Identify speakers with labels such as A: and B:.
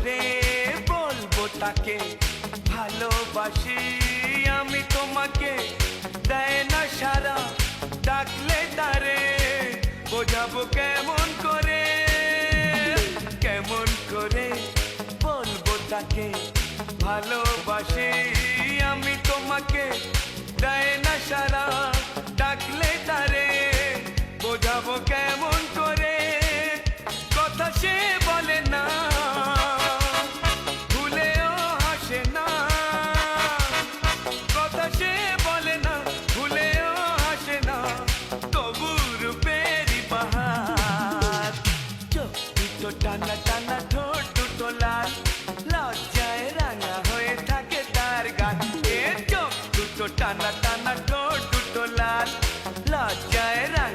A: করে বলবো তাকে ভালোবাসি আমি তোমাকে, দেয় না সারা ডাকলে তারে বোঝাবো কেমন করে, কেমন করে বলবো তাকে ভালোবাসি আমি তোমাকে, দেয় না সারা ডাকলে তারে বোঝাবো কেমন করে, কথা সে বলে না ভুলেও হাসে না, কথা সে বলে না ভুলেও হাসে না, তবু রূপেরই বাহার, চোখ দুটো টানা টানা ঠোঁট দুটো লাল, লজ্জায় রাঙা হয়ে থাকে তার গান, এ চোখ দুটো টানা টানা ঠোঁট দুটো লাল, লজ্জায় রাঙা